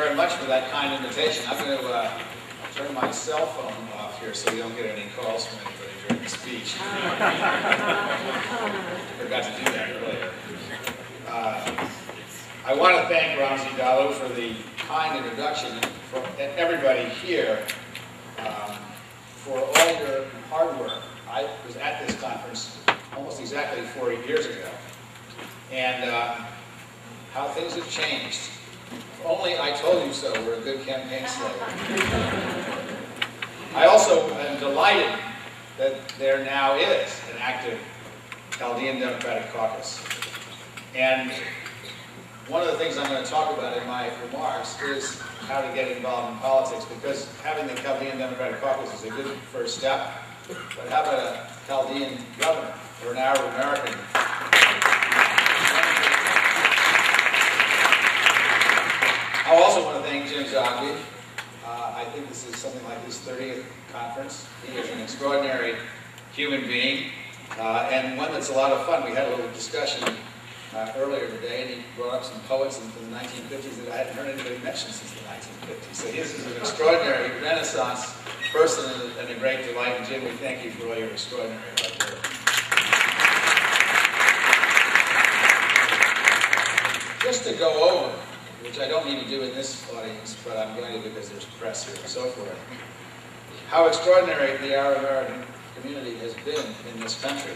very much for that kind invitation. I'm going to turn my cell phone off here so we don't get any calls from anybody during the speech. Forgot to do that earlier. I want to thank Ramzi Dalu for the kind introduction, and for everybody here for all your hard work. I was at this conference almost exactly 4 years ago, and how things have changed. If only I told you so were a good campaign slogan. I also am delighted that there now is an active Chaldean Democratic Caucus. And one of the things I'm going to talk about in my remarks is how to get involved in politics, because having the Chaldean Democratic Caucus is a good first step. But how about a Chaldean governor or an Arab American? I also want to thank Jim Zogby. I think this is something like his 30th conference. He is an extraordinary human being, and one that's a lot of fun. We had a little discussion earlier today, and he brought up some poets from the 1950s that I hadn't heard anybody mention since the 1950s. So his is an extraordinary Renaissance person and a great delight. And Jim, we thank you for all your extraordinary hard work. Just to go over, which I don't need to do in this audience, but I'm going to because there's press here and so forth, how extraordinary the Arab American community has been in this country.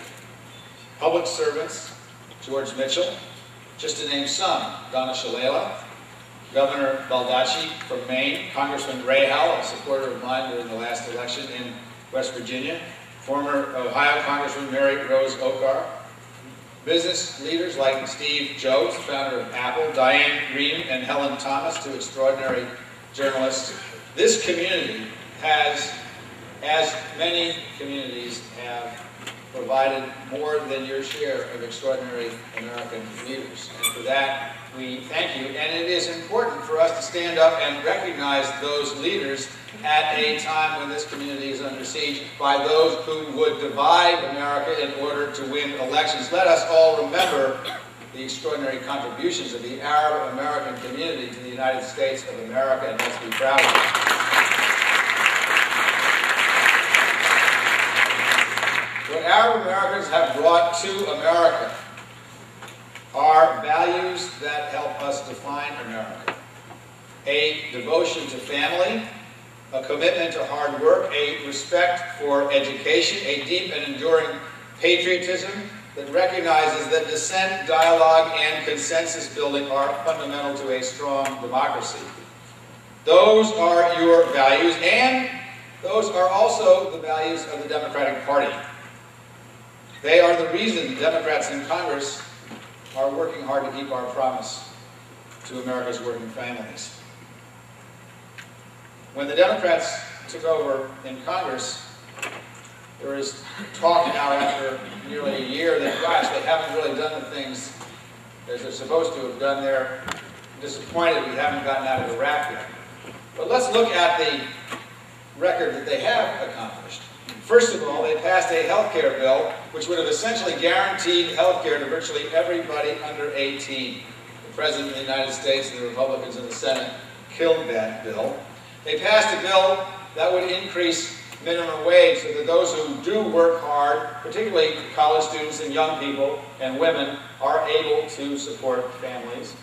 Public servants, George Mitchell, just to name some, Donna Shalala, Governor Baldacci from Maine, Congressman Ray Howell, a supporter of mine during the last election in West Virginia, former Ohio Congressman Mary Rose Okar, business leaders like Steve Jobs, founder of Apple, Diane Green and Helen Thomas, two extraordinary journalists. This community has, as many communities have, provided more than your share of extraordinary American leaders. And for that, we thank you. And it is important for us to stand up and recognize those leaders at a time when this community is under siege by those who would divide America in order to win elections. Let us all remember the extraordinary contributions of the Arab American community to the United States of America, and let's be proud of it. What Arab Americans have brought to America are values that help us define America. A devotion to family, a commitment to hard work, a respect for education, a deep and enduring patriotism that recognizes that dissent, dialogue, and consensus building are fundamental to a strong democracy. Those are your values, and those are also the values of the Democratic Party. They are the reason Democrats in Congress are working hard to keep our promise to America's working families. When the Democrats took over in Congress, there is talk now after nearly a year that, gosh, they haven't really done the things as they're supposed to have done. They're disappointed we haven't gotten out of the rap yet. But let's look at the record that they have accomplished. First of all, they passed a health care bill which would have essentially guaranteed health care to virtually everybody under 18. The President of the United States and the Republicans in the Senate killed that bill. They passed a bill that would increase minimum wage so that those who do work hard, particularly college students and young people and women, are able to support families.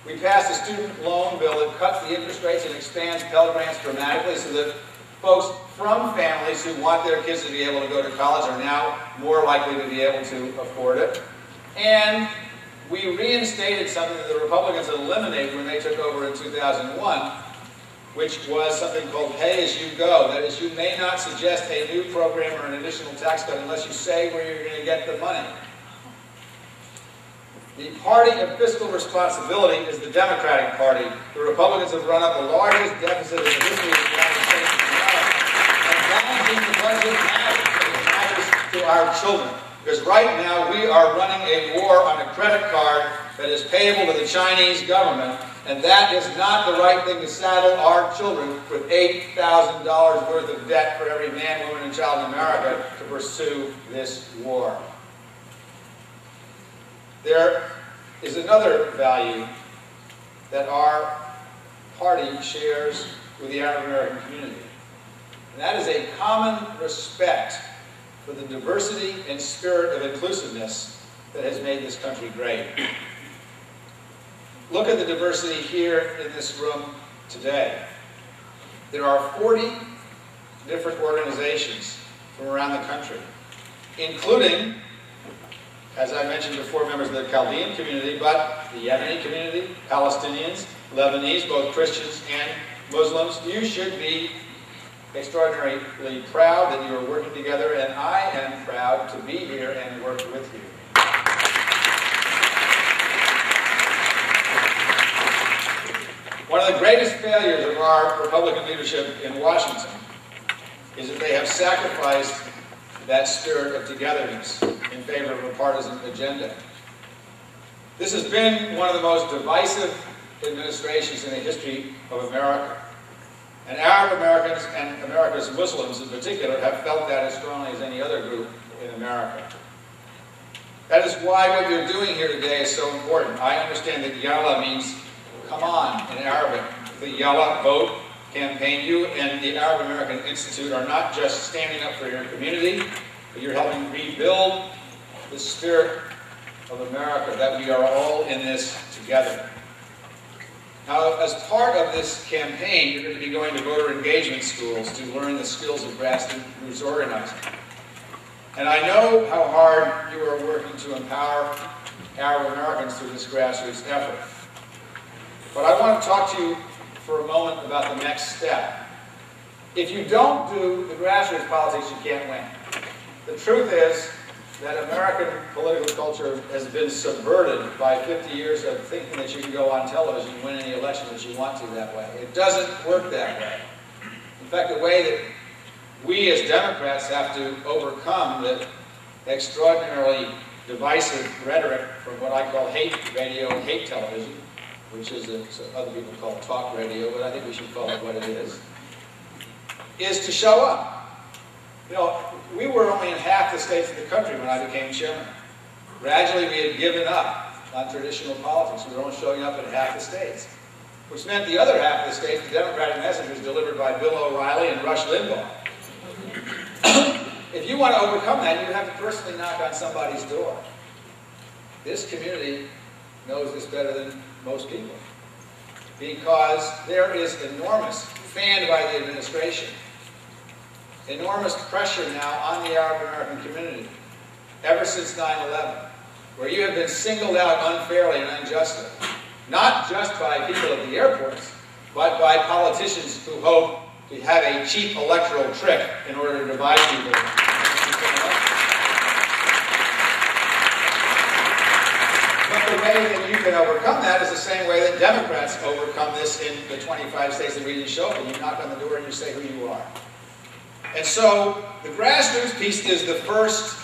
We passed a student loan bill that cuts the interest rates and expands Pell Grants dramatically so that folks from families who want their kids to be able to go to college are now more likely to be able to afford it. And we reinstated something that the Republicans eliminated when they took over in 2001, which was something called pay as you go. That is, you may not suggest a new program or an additional tax cut unless you say where you're going to get the money. The party of fiscal responsibility is the Democratic Party. The Republicans have run up the largest deficit in the history of the United States of America. And balancing the budget matters to our children. Because right now we are running a war on a credit card that is payable to the Chinese government, and that is not the right thing to saddle our children with $8,000 worth of debt for every man, woman, and child in America to pursue this war. There is another value that our party shares with the Arab American community. And that is a common respect for the diversity and spirit of inclusiveness that has made this country great. Look at the diversity here in this room today. There are 40 different organizations from around the country, including, as I mentioned before, members of the Chaldean community, but the Yemeni community, Palestinians, Lebanese, both Christians and Muslims. You should be extraordinarily proud that you are working together, and I am proud to be here and work with you. One of the greatest failures of our Republican leadership in Washington is that they have sacrificed that spirit of togetherness in favor of a partisan agenda. This has been one of the most divisive administrations in the history of America. And Arab Americans and America's Muslims in particular have felt that as strongly as any other group in America. That is why what you're doing here today is so important. I understand that Yalla means come on in Arabic. The Yalla vote campaign, you and the Arab American Institute are not just standing up for your community, but you're helping rebuild the spirit of America, that we are all in this together. Now, as part of this campaign, you're going to be going to voter engagement schools to learn the skills of grassroots organizing. And I know how hard you are working to empower Arab Americans through this grassroots effort. But I want to talk to you for a moment about the next step. If you don't do the grassroots politics, you can't win. The truth is that American political culture has been subverted by 50 years of thinking that you can go on television and win any election that you want to that way. It doesn't work that way. In fact, the way that we as Democrats have to overcome the extraordinarily divisive rhetoric from what I call hate radio and hate television, which is other people call talk radio, but I think we should call it what it is to show up. You know, we were only in half the states of the country when I became chairman. Gradually, we had given up on traditional politics. We were only showing up in half the states, which meant the other half of the states, the Democratic message was delivered by Bill O'Reilly and Rush Limbaugh. If you want to overcome that, you have to personally knock on somebody's door. This community knows this better than most people, because there is enormous, fanned by the administration, enormous pressure now on the Arab American community, ever since 9/11, where you have been singled out unfairly and unjustly, not just by people at the airports, but by politicians who hope to have a cheap electoral trick in order to divide people. But the way that you can overcome that is the same way that Democrats overcome this in the 25 states that we didn't show up in. You knock on the door and you say who you are. And so the grassroots piece is the first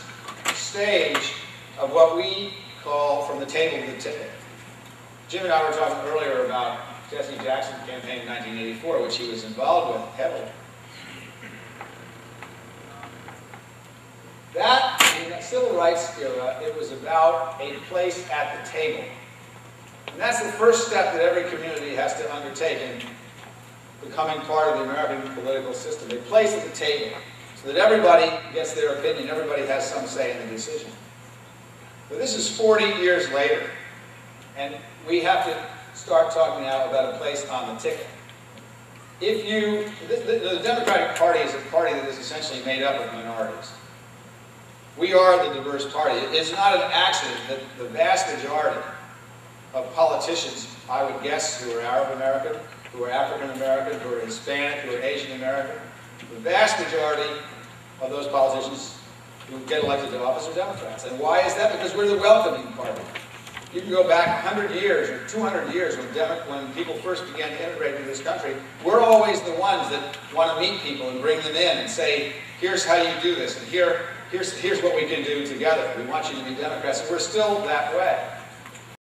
stage of what we call from the table to the ticket. Jim and I were talking earlier about Jesse Jackson's campaign in 1984, which he was involved with heavily. That, in the civil rights era, it was about a place at the table. And that's the first step that every community has to undertake in becoming part of the American political system. A place at the table, so that everybody gets their opinion, everybody has some say in the decision. But this is 40 years later, and we have to start talking now about a place on the ticket. If you, the Democratic Party is a party that is essentially made up of minorities. We are the diverse party. It's not an accident that the vast majority of politicians, I would guess, who are Arab American, who are African American, who are Hispanic, who are Asian American, the vast majority of those politicians who get elected to office are Democrats. And why is that? Because we're the welcoming party. You can go back 100 years or 200 years when people first began to immigrate into this country. We're always the ones that want to meet people and bring them in and say, here's how you do this, and here's what we can do together. We want you to be Democrats, and we're still that way.